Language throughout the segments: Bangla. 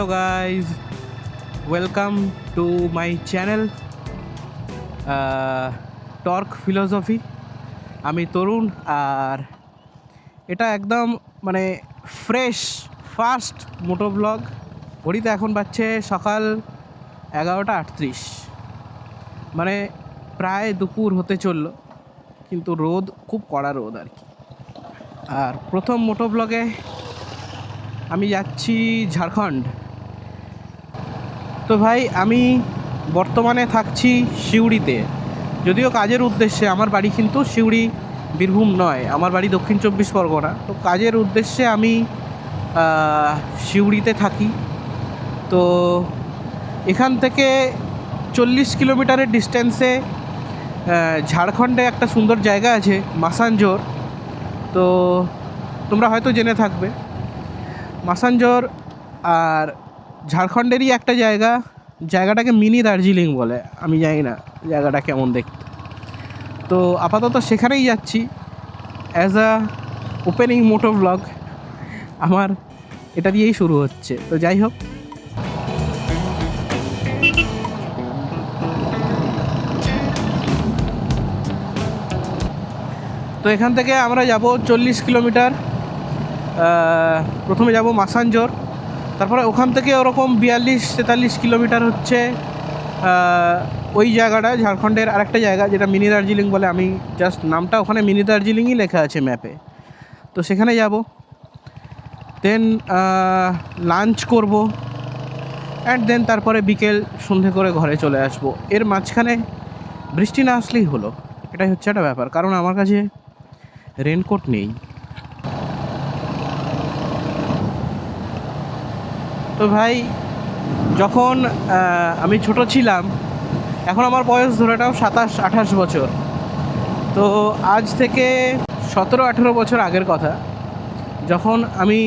Hello guys, welcome to my channel torque philosophy. আমি তরুণ, আর এটা একদম মানে ফ্রেশ ফাস্ট মোটো ব্লগ। ঘড়িতে এখন বাজছে সকাল 11:38, মানে প্রায় দুপুর হতে চললো, কিন্তু রোদ খুব কড়া রোদ আর কি। আর প্রথম মোটো ব্লগে আমি যাচ্ছি ঝাড়খণ্ড। তো ভাই, আমি বর্তমানে থাকছি সিউড়িতে, যদিও কাজের উদ্দেশ্যে। আমার বাড়ি কিন্তু সিউড়ি, বীরভূম নয়, আমার বাড়ি দক্ষিণ 24 পরগনা। তো কাজের উদ্দেশ্যে আমি সিউড়িতে থাকি। তো এখান থেকে 40 কিলোমিটারের ডিস্টেন্সে ঝাড়খণ্ডে একটা সুন্দর জায়গা আছে, মাসাঞ্জোর। তো তোমরা হয়তো জেনে থাকবে মাসাঞ্জোর। আর ঝাড়খণ্ডেরই একটা জায়গাটাকে মিনি দার্জিলিং বলে। আমি জানি না জায়গাটা কেমন দেখতে। তো আপাতত সেখানেই যাচ্ছি as a opening motto blog. আমার এটা দিয়েই শুরু হচ্ছে। তো যাই হোক, তো এখান থেকে আমরা যাব 40 কিলোমিটার। প্রথমে যাব মাসাঞ্জোর, তারপরে ওখান থেকে ওরকম 42-43 কিলোমিটার হচ্ছে ওই জায়গাটা, ঝাড়খণ্ডের আরেকটা জায়গা যেটা মিনি দার্জিলিং বলে। আমি জাস্ট নামটা ওখানে মিনি দার্জিলিংই লেখা আছে ম্যাপে। তো সেখানে যাব, দেন লাঞ্চ করব, অ্যান্ড দেন তারপরে বিকেল সন্ধে করে ঘরে চলে আসব। এর মাঝখানে বৃষ্টি না আসলেই হলো, এটাই হচ্ছে একটা ব্যাপার, কারণ আমার কাছে রেনকোট নেই। তো ভাই, যখন আমি ছোট ছিলাম, এখন আমার বয়স ধরে নাও 27-28 বছর। তো আজ থেকে 17-18 বছর আগের কথা, যখন আমি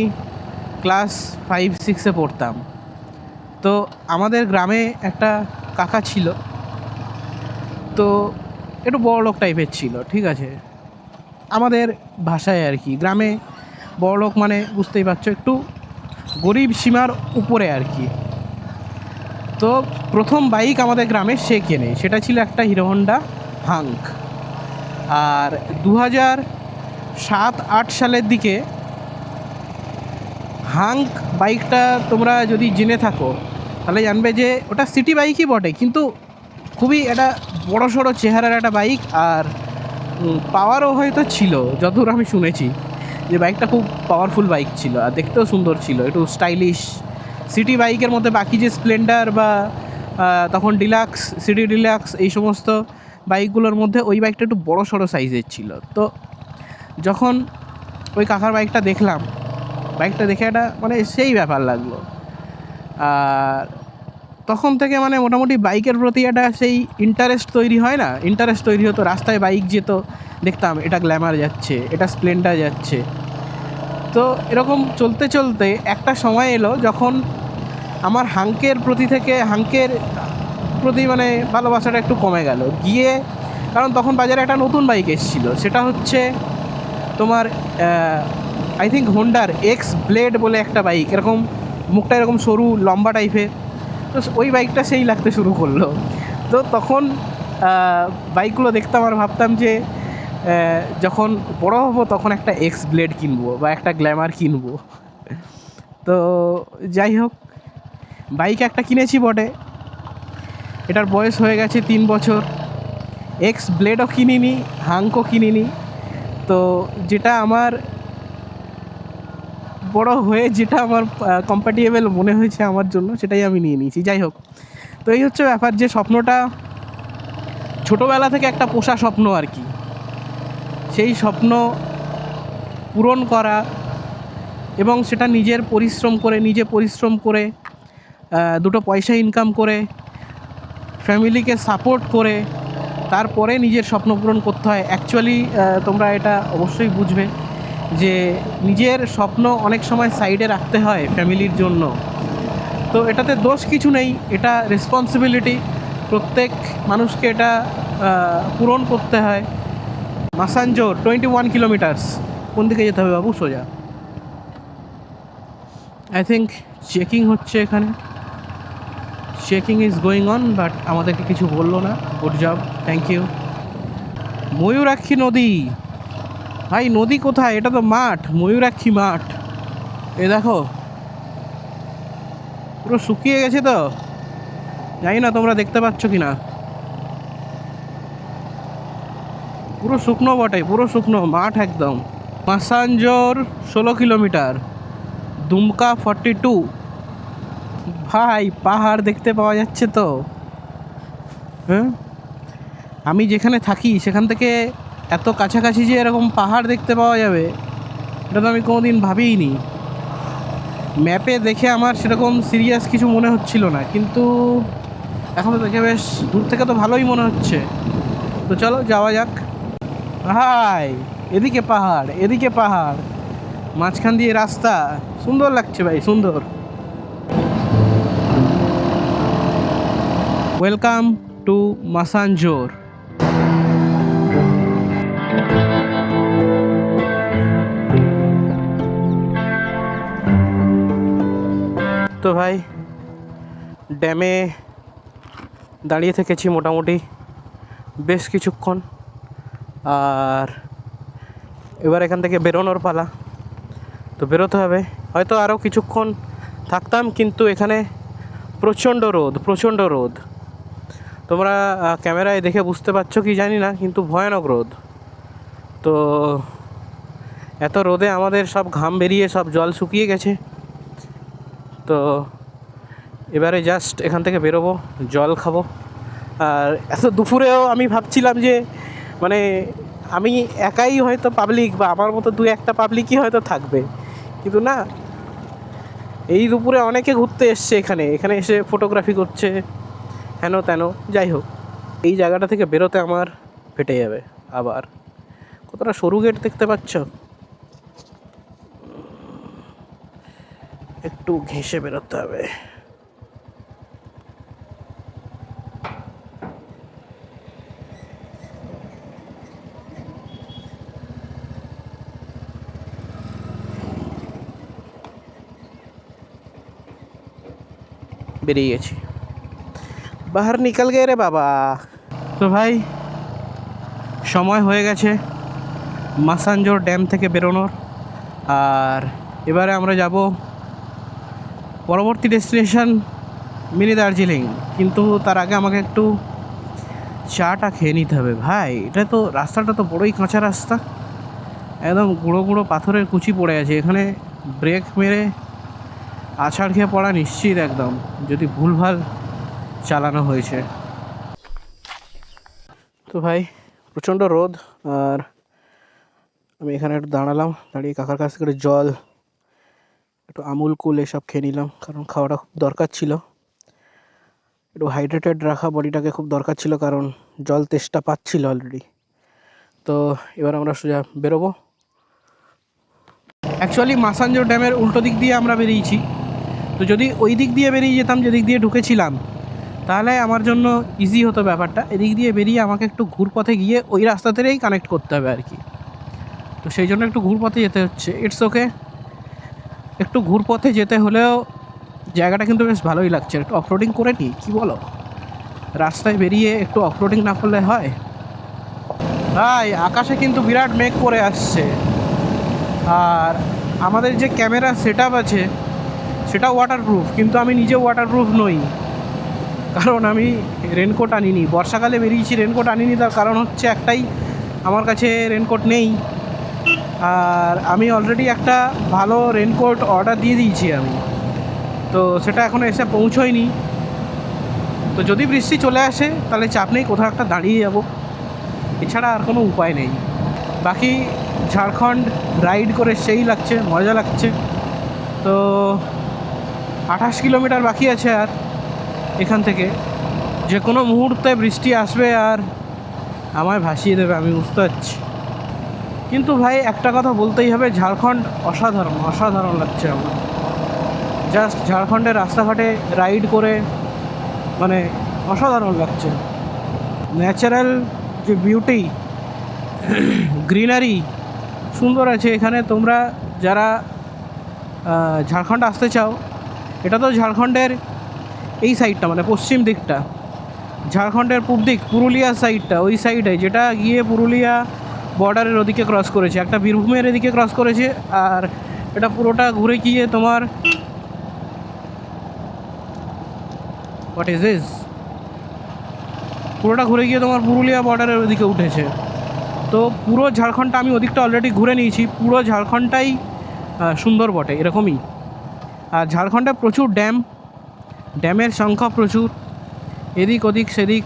ক্লাস 5-6-এ পড়তাম। তো আমাদের গ্রামে একটা কাকা ছিল, তো একটু বড়লোক টাইপের ছিল, ঠিক আছে, আমাদের ভাষায় আর কি। গ্রামে বড়লোক মানে বুঝতেই পারছো, একটু গরিব সীমার উপরে আর কি। তো প্রথম বাইক আমাদের গ্রামে সে কেনে, সেটা ছিল একটা হিরো হন্ডা হাঙ্ক। আর 2007-8 সালের দিকে হাঙ্ক বাইকটা তোমরা যদি জেনে থাকো তাহলে জানবে যে ওটা সিটি বাইকই বটে, কিন্তু খুবই একটা বড় সড়ো চেহারার একটা বাইক। আর পাওয়ারও হয়তো ছিল, যতদূর আমি শুনেছি যে বাইকটা খুব পাওয়ারফুল বাইক ছিল, আর দেখতেও সুন্দর ছিল, একটু স্টাইলিশ। সিটি বাইকের মধ্যে বাকি যে স্প্লেন্ডার বা তখন ডিলাক্স, সিটি ডিলাক্স, এই সমস্ত বাইকগুলোর মধ্যে ওই বাইকটা একটু বড় সড়ো সাইজের ছিল। তো যখন ওই কাকার বাইকটা দেখলাম, বাইকটা দেখে একটা মানে সেই ব্যাপার লাগলো। আর তখন থেকে মানে মোটামুটি বাইকের প্রতি একটা সেই ইন্টারেস্ট তৈরি হয় না, ইন্টারেস্ট তৈরি হতো। রাস্তায় বাইক যেত, দেখতাম এটা গ্ল্যামার যাচ্ছে, এটা স্প্লেন্ডার যাচ্ছে। তো এরকম চলতে চলতে একটা সময় এলো যখন আমার হাঙ্কের প্রতি মানে ভালোবাসাটা একটু কমে গেল গিয়ে। কারণ তখন বাজারে একটা নতুন বাইক এসেছিলো, সেটা হচ্ছে তোমার আই থিঙ্ক হোন্ডার এক্স ব্লেড বলে একটা বাইক, এরকম মুখটা এরকম সরু লম্বা টাইপের। তো ওই বাইকটা সেই লাগতে শুরু করলো। তো তখন বাইকগুলো দেখতাম আর ভাবতাম যে যখন বড় হবো তখন একটা এক্স ব্লেড কিনবো বা একটা গ্ল্যামার কিনবো। তো যাই হোক, বাইক একটা কিনেছি বটে, এটার বয়স হয়ে গেছে 3 বছর। এক্স ব্লেডও কিনিনি, হাঙ্কও কিনিনি। তো যেটা আমার বড় হয়ে যেটা আমার কম্প্যাটিবল মনে হয়েছে আমার জন্য, সেটাই আমি নিয়ে নিয়েছি। যাই হোক, তো এই হচ্ছে ব্যাপার, যে স্বপ্নটা ছোটোবেলা থেকে একটা পোষা স্বপ্ন আর কি, সেই স্বপ্ন পূরণ করা, এবং সেটা নিজে পরিশ্রম করে দুটো পয়সা ইনকাম করে, ফ্যামিলিকে সাপোর্ট করে তারপরে নিজের স্বপ্ন পূরণ করতে হয়। অ্যাকচুয়ালি তোমরা এটা অবশ্যই বুঝবে যে নিজের স্বপ্ন অনেক সময় সাইডে রাখতে হয় ফ্যামিলির জন্য। তো এটাতে দোষ কিছু নেই, এটা রেসপন্সিবিলিটি, প্রত্যেক মানুষকে এটা পূরণ করতে হয়। মাসাঞ্জোর 21 কিলোমিটার্স। কোন দিকে যেতে হবে বাবু? সোজা, আই থিঙ্ক চেকিং হচ্ছে এখানে, checking is going on, but আমাদেরকে কিছু বললো না। Good job, thank you. Mayurakshi নদী, ভাই নদী কোথায়? এটা তো মাঠ, ময়ূরাক্ষী মাঠ। এ দেখো পুরো শুকিয়ে গেছে তো, জানি না তোমরা দেখতে পাচ্ছ কি না। পুরো শুকনো বটে, পুরো শুকনো মাঠ একদম। মাসানজোর 16 কিলোমিটার, দুমকা 42। ভাই পাহাড় দেখতে পাওয়া যাচ্ছে তো। হ্যাঁ, আমি যেখানে থাকি সেখান থেকে এত কাছাকাছি যে এরকম পাহাড় দেখতে পাওয়া যাবে, এটা তো আমি কোনোদিন ভাবিইনি। ম্যাপে দেখে আমার সেরকম সিরিয়াস কিছু মনে হচ্ছিল না, কিন্তু এখন তো দেখে বেশ দূর থেকে তো ভালোই মনে হচ্ছে। তো চলো যাওয়া যাক। ভাই এদিকে পাহাড়, এদিকে পাহাড়, মাঝখান দিয়ে রাস্তা, সুন্দর লাগছে ভাই, সুন্দর। Welcome to Massanjore. তো ভাই ড্যামে দাঁড়িয়ে থেকেছি মোটামুটি বেশ কিছুক্ষণ, আর এবার এখান থেকে বেরোনোর পালা। তো বেরোতে হবে, হয়তো আরও কিছুক্ষণ থাকতাম, কিন্তু এখানে প্রচণ্ড রোদ, প্রচণ্ড রোদ। তোমরা ক্যামেরায় দেখে বুঝতে পারছো কি জানি না, কিন্তু ভয়ানক রোদ। তো এত রোদে আমাদের সব ঘাম বেরিয়ে সব জল শুকিয়ে গেছে। তো এবারে জাস্ট এখান থেকে বেরোবো, জল খাবো। আর এত দুপুরেও আমি ভাবছিলাম যে মানে আমি একাই হয়তো পাবলিক, বা আমার মতো দু একটা পাবলিকই হয়তো থাকবে, কিন্তু না, এই দুপুরে অনেকে ঘুরতে এসছে এখানে, এখানে এসে ফটোগ্রাফি করছে, হেন তেন। যাই হোক, এই জায়গাটা থেকে বেরোতে আমার ফেটে যাবে। আবার কতটা সরু গেট দেখতে পাচ্ছ, একটু ঘেঁষে বেরোতে হবে। বেরিয়ে গেছি, বাহার নিকাল গে রে বাবা। তো ভাই সময় হয়ে গেছে মাসানজোর ড্যাম থেকে বেরোনোর, আর এবারে আমরা যাব পরবর্তী ডেস্টিনেশন মিনি দার্জিলিং। কিন্তু তার আগে আমাকে একটু চাটা খেয়ে নিতে হবে। ভাই এটা তো, রাস্তাটা তো বড়ই কাঁচা রাস্তা, একদম গুঁড়ো গুঁড়ো পাথরের কুচি পড়ে আছে। এখানে ব্রেক মেরে আছাড় খেয়ে পড়া নিশ্চিত একদম, যদি ভুলভাল চালানো হয়েছে। তো ভাই প্রচণ্ড রোদ, আর আমি এখানে একটু দাঁড়ালাম, দাঁড়িয়ে কাকার কাছ থেকে জল, একটু আমুল কুল এসব খেয়ে নিলাম, কারণ খাওয়াটা খুব দরকার ছিল। একটু হাইড্রেটেড রাখা বডিটাকে খুব দরকার ছিল, কারণ জল তেষ্টা পাচ্ছিল অলরেডি। তো এবার আমরা সোজা বেরোবো। অ্যাকচুয়ালি মাসানজোর ড্যামের উল্টো দিক দিয়ে আমরা বেরিয়েছি। তো যদি ওই দিক দিয়ে বেরিয়ে যেতাম, যেদিক দিয়ে ঢুকেছিলাম, তাহলে আমার জন্য ইজি হতো ব্যাপারটা। এদিক দিয়ে বেরিয়ে আমাকে একটু ঘুরপথে গিয়ে ওই রাস্তাতেই কানেক্ট করতে হবে আর কি। তো সেই জন্য একটু ঘুরপথে যেতে হচ্ছে। ইটস ওকে, একটু ঘুরপথে যেতে হলেও জায়গাটা কিন্তু বেশ ভালোই লাগছে। একটু অফরোডিং করে নিই, কী বলো? রাস্তায় বেরিয়ে একটু অফরোডিং না করলে হয়? ভাই আকাশে কিন্তু বিরাট মেঘ করে আসছে, আর আমাদের যে ক্যামেরা সেট আপ আছে সেটা ওয়াটারপ্রুফ, কিন্তু আমি নিজে ওয়াটারপ্রুফ নই, কারণ আমি রেনকোট আনিনি। বর্ষাকালে বেরিয়েছি, রেনকোট আনিনি, তার কারণ হচ্ছে একটাই, আমার কাছে রেনকোট নেই। আর আমি অলরেডি একটা ভালো রেনকোট অর্ডার দিয়ে দিয়েছি আমি, তো সেটা এখনও এসে পৌঁছোয়নি। তো যদি বৃষ্টি চলে আসে তাহলে চাপ নেই, কোথাও একটা দাঁড়িয়ে যাব, এছাড়া আর কোনো উপায় নেই। বাকি ঝাড়খণ্ড রাইড করে সেই লাগছে, মজা লাগছে। তো 28 কিলোমিটার বাকি আছে, আর এখান থেকে যে কোনো মুহূর্তে বৃষ্টি আসবে আর আমায় ভাসিয়ে দেবে, আমি বুঝতে পারছি। কিন্তু ভাই একটা কথা বলতেই হবে, ঝাড়খণ্ড অসাধারণ, অসাধারণ লাগছে আমার। জাস্ট ঝাড়খণ্ডের রাস্তাঘাটে রাইড করে মানে অসাধারণ লাগছে। ন্যাচারাল যে বিউটি, গ্রিনারি সুন্দর আছে এখানে। তোমরা যারা ঝাড়খণ্ড আসতে চাও, এটা তো ঝাড়খণ্ডের এই সাইডটা, মানে পশ্চিম দিকটা, ঝাড়খণ্ডের পূব দিক পুরুলিয়ার সাইডটা, ওই সাইডে যেটা গিয়ে পুরুলিয়া বর্ডারের ওদিকে ক্রস করেছে, একটা বীরভূমের এদিকে ক্রস করেছে, আর এটা পুরোটা ঘুরে গিয়ে তোমার হোয়াট ইজ দিস, পুরোটা ঘুরে গিয়ে তোমার পুরুলিয়া বর্ডারের ওদিকে উঠেছে। তো পুরো ঝাড়খণ্ডটা আমি ওদিকটা অলরেডি ঘুরে নিয়েছি, পুরো ঝাড়খণ্ডটাই সুন্দর বটে এরকমই। আর ঝাড়খণ্ডে প্রচুর ড্যামের সংখ্যা প্রচুর, এদিক ওদিক সেদিক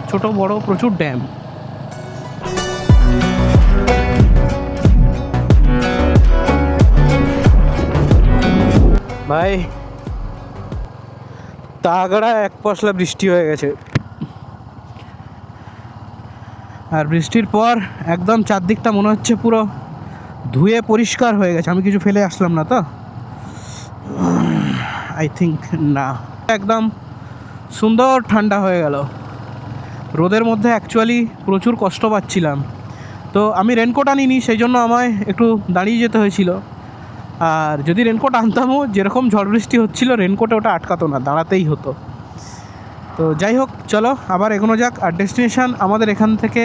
ছোট বড় প্রচুর ড্যাম। ভাই তাগড়া এক পশলা বৃষ্টি হয়ে গেছে, আর বৃষ্টির পর একদম চারদিকটা মনে হচ্ছে পুরো ধুয়ে পরিষ্কার হয়ে গেছে। আমি কিছু ফেলে আসলাম না তো, আই থিঙ্ক না, একদম সুন্দর ঠান্ডা হয়ে গেল। রোদের মধ্যে অ্যাকচুয়ালি প্রচুর কষ্ট পাচ্ছিলাম, তো আমি রেনকোট আনিনি, সেই জন্য আমায় একটু দাঁড়িয়ে যেতে হয়েছিল। আর যদি রেনকোট আনতামও, যেরকম ঝড় বৃষ্টি হচ্ছিলো রেনকোটে ওটা আটকাতো না, দাঁড়াতেই হতো। তো যাই হোক, চলো আবার এগোনো যাক। আর ডেস্টিনেশান আমাদের এখান থেকে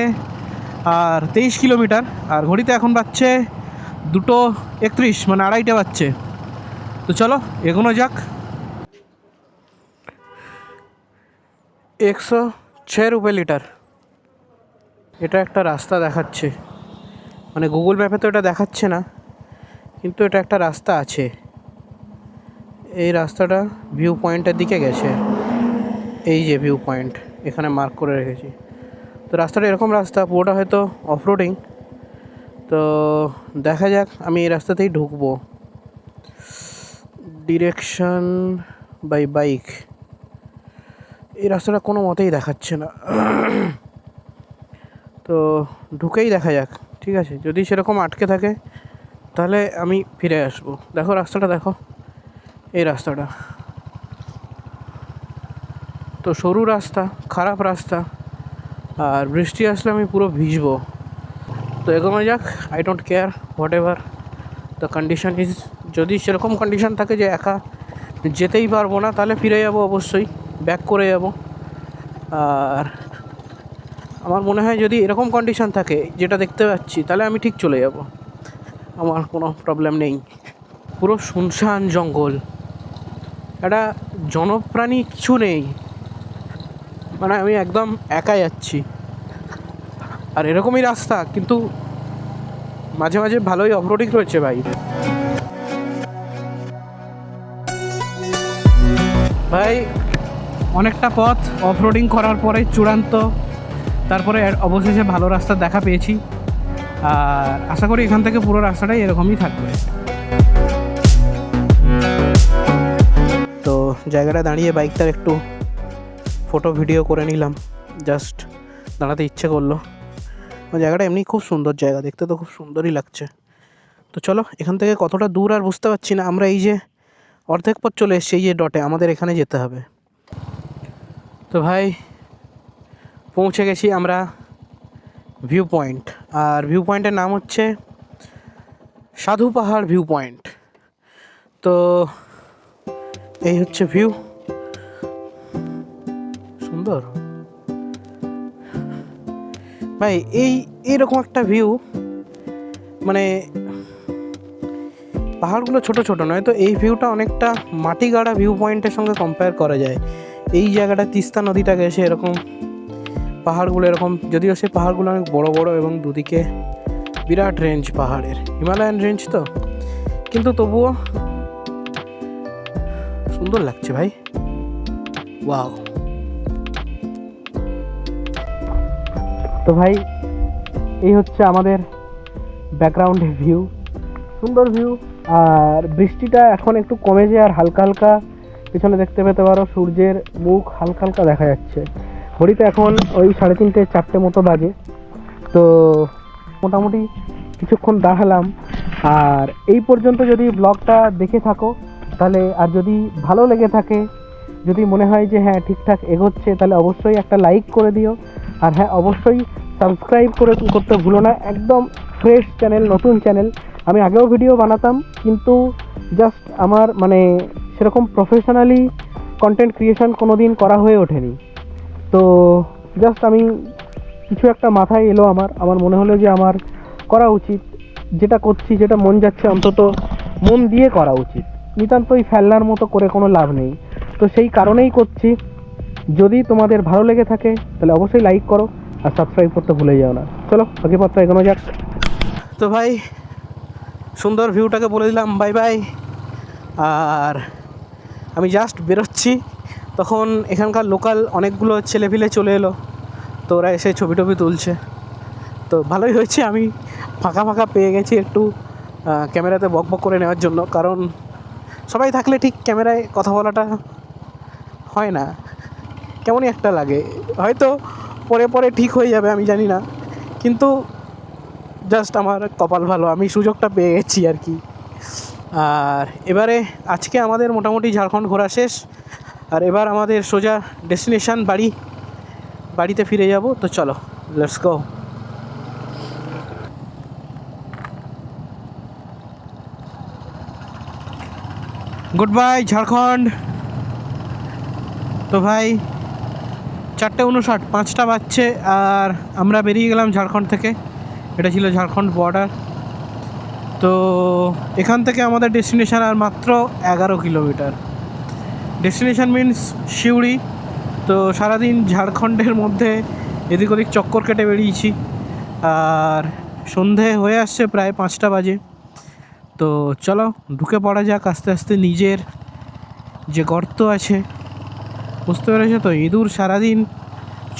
আর 23 কিলোমিটার, আর ঘড়িতে এখন বাজছে 2:31, মানে 2:30 বাজছে। তো চলো এগোনো যাক। 106 রুপে লিটার, এটা একটা রাস্তা দেখাচ্ছে, মানে গুগল ম্যাপে তো এটা দেখাচ্ছে না, কিন্তু এটা একটা রাস্তা আছে। এই রাস্তাটা ভিউ পয়েন্টের দিকে গেছে, এই যে ভিউ পয়েন্ট এখানে মার্ক করে রেখেছি। তো রাস্তাটা এরকম রাস্তা, পুরোটা হয়তো অফরোডিং। তো দেখা যাক, আমি এই রাস্তাতেই ঢুকবো। ডিরেকশন বাই বাইক, এই রাস্তাটা কোনো মতেই দেখাচ্ছে না, তো ঢুকেই দেখা যাক। ঠিক আছে, যদি সেরকম আটকে থাকে তাহলে আমি ফিরে আসবো। দেখো রাস্তাটা দেখো, এই রাস্তাটা তো সরু রাস্তা, খারাপ রাস্তা, আর বৃষ্টি আসলে আমি পুরো ভিজবো। তো এগোনো যাক, I don't care what ever the condition is. যদি সেরকম কন্ডিশন থাকে যে একা যেতেই পারবো না, তাহলে ফিরে যাবো, অবশ্যই ব্যাক করে যাব। আর আমার মনে হয় যদি এরকম কন্ডিশন থাকে যেটা দেখতে পাচ্ছি, তাহলে আমি ঠিক চলে যাব, আমার কোনো প্রবলেম নেই। পুরো শুনশান জঙ্গল, একটা জনপ্রাণী কিছু নেই, মানে আমি একদম একা যাচ্ছি। আর এরকমই রাস্তা, কিন্তু মাঝে মাঝে ভালোই অফরোডিং রয়েছে ভাই। ভাই অনেকটা পথ অফরোডিং করার পরে চূড়ান্ত, তারপরে অবশেষে ভালো রাস্তা দেখা পেয়েছি। আর আশা করি এখান থেকে পুরো রাস্তাটাই এরকমই থাকবে। তো জায়গাটা দাঁড়িয়ে বাইকটার একটু ফটো ভিডিও করে নিলাম, জাস্ট দাঁড়াতে ইচ্ছে করলো। জায়গাটা এমনি খুব সুন্দর জায়গা, দেখতে তো খুব সুন্দরই লাগছে। তো চলো, এখান থেকে কতটা দূর আর বুঝতে পারছি না। আমরা এই যে অর্ধেক পথ চলে এসেছি, এই যে ডটে, আমাদের এখানে যেতে হবে। তো ভাই পৌঁছে গেছি আমরা ভিউ পয়েন্ট, আর ভিউ পয়েন্টের নাম হচ্ছে সাধু পাহাড় ভিউ পয়েন্ট। তো এই হচ্ছে ভিউ, সুন্দর ভাই। এইরকম একটা ভিউ, মানে পাহাড়গুলো ছোট ছোট নয় তো, এই ভিউটা অনেকটা মাটিগাড়া ভিউ পয়েন্টের সঙ্গে কম্পেয়ার করা যায়। এই জায়গাটা তিস্তা নদীটা গেছে, এরকম পাহাড়গুলো এরকম, যদিও সেই পাহাড়গুলো অনেক বড় বড় এবং দুদিকে বিরাট রেঞ্জ পাহাড়ের, হিমালয়ান রেঞ্জ তো, কিন্তু তবুও সুন্দর লাগছে ভাই। ওয়াও। তো ভাই এই হচ্ছে আমাদের ব্যাকগ্রাউন্ডের ভিউ, সুন্দর ভিউ। আর বৃষ্টিটা এখন একটু কমেছে, আর হালকা হালকা পিছনে দেখতে পেতে পারো সূর্যের মুখ হালকা হালকা দেখা যাচ্ছে। ঘড়িতে এখন ওই 3:30 4টে মতো বাজে। তো মোটামুটি কিছুক্ষণ দাঁড়ালাম। আর এই পর্যন্ত যদি ব্লগটা দেখে থাকো তাহলে, আর যদি ভালো লেগে থাকে, যদি মনে হয় যে হ্যাঁ ঠিকঠাক এগোচ্ছে, তাহলে অবশ্যই একটা লাইক করে দিও। আর হ্যাঁ, অবশ্যই সাবস্ক্রাইব করতে ভুলো না। একদম ফ্রেশ চ্যানেল, নতুন চ্যানেল। আমি আগেও ভিডিও বানাতাম, কিন্তু জাস্ট আমার মানে সেরকম প্রফেশনালি কন্টেন্ট ক্রিয়েশন কোনো দিন করা হয়ে ওঠেনি। তো জাস্ট আমি কিছু একটা মাথায় এলো আমার মনে হলো যে আমার করা উচিত, যেটা করছি, যেটা মন যাচ্ছে অন্তত মন দিয়ে করা উচিত, নিতান্তই ফেলনার মতো করে কোনো লাভ নেই। তো সেই কারণেই করছি। যদি তোমাদের ভালো লেগে থাকে তাহলে অবশ্যই লাইক করো আর সাবস্ক্রাইব করতে ভুলে যাও না। চলো বাকি পথটা এগোনো যাক। তো ভাই, সুন্দর ভিউটাকে বলে দিলাম বাই বাই। আর আমি জাস্ট বেরোচ্ছি, তখন এখানকার লোকাল অনেকগুলো ছেলেপিলে চলে এলো। তো ওরা এসে ছবি টবি তুলছে। তো ভালোই হয়েছে আমি ফাঁকা ফাঁকা পেয়ে গেছি একটু ক্যামেরাতে বক বক করে নেওয়ার জন্য। কারণ সবাই থাকলে ঠিক ক্যামেরায় কথা বলাটা হয় না, কেমনই একটা লাগে। হয়তো পরে পরে ঠিক হয়ে যাবে, আমি জানি না, কিন্তু জাস্ট আমার কপাল ভালো, আমি সুযোগটা পেয়ে গেছি আর কি। আর এবারে আজকে আমাদের মোটামুটি ঝাড়খণ্ড ঘোরা শেষ। আর এবার আমাদের সোজা ডেস্টিনেশন বাড়িতে ফিরে যাব। তো চলো, let's go. Good bye Jharkhand. তো ভাই 4:59, 5টা বাজছে আর আমরা বেরিয়ে গেলাম ঝাড়খণ্ড থেকে। এটা ছিল ঝাড়খণ্ড বর্ডার। তো এখান থেকে আমাদের ডেস্টিনেশন আর মাত্র 11 কিলোমিটার। Destination means Suri. তো সারাদিন ঝাড়খণ্ডের মধ্যে এদিক ওদিক চক্কর কেটে বেরিয়েছি। আর সন্ধে হয়ে আসছে, প্রায় 5টা বাজে। তো চলো ঢুকে পড়া যাক আস্তে আস্তে নিজের যে গর্ত আছে। বুঝতে পেরেছো তো, ইঁদুর সারাদিন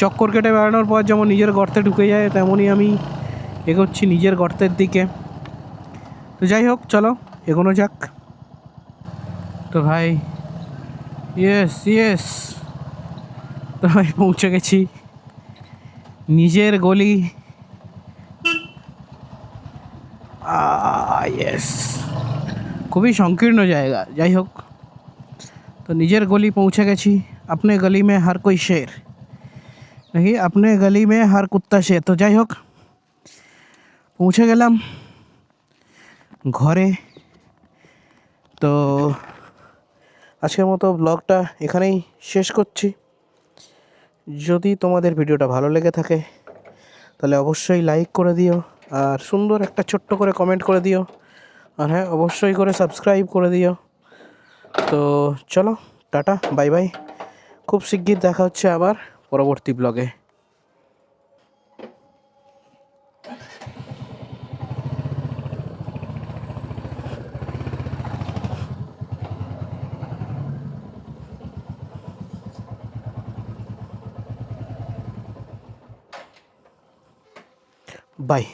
চক্কর কেটে বেড়ানোর পর যেমন নিজের গর্তে ঢুকে যায়, তেমনই আমি এগোচ্ছি নিজের গর্তের দিকে। তো যাই হোক, চলো এগোনো যাক। তো ভাই ইয়েস তো ভাই পৌঁছে গেছি নিজের গলি। ইয়েস, খুবই সংকীর্ণ জায়গা, যাই হোক। তো নিজের গলি পৌঁছে গেছি। আপনি গলি মে হার কোই শের নাকি আপনি গলি মে হার কুত্তা শের। তো যাই হোক, পৌঁছে গেলাম ঘরে। তো আজকের মতো ব্লগটা এখানেই শেষ করছি। যদি তোমাদের ভিডিওটা ভালো লেগে থাকে তাহলে অবশ্যই লাইক করে দিও, আর সুন্দর একটা ছোট্ট করে কমেন্ট করে দিও, আর হ্যাঁ অবশ্যই করে সাবস্ক্রাইব করে দিও। তো চলো, টাটা, বাই বাই। খুব শিগগির দেখা হচ্ছে আবার পরবর্তী ব্লগে। বাই।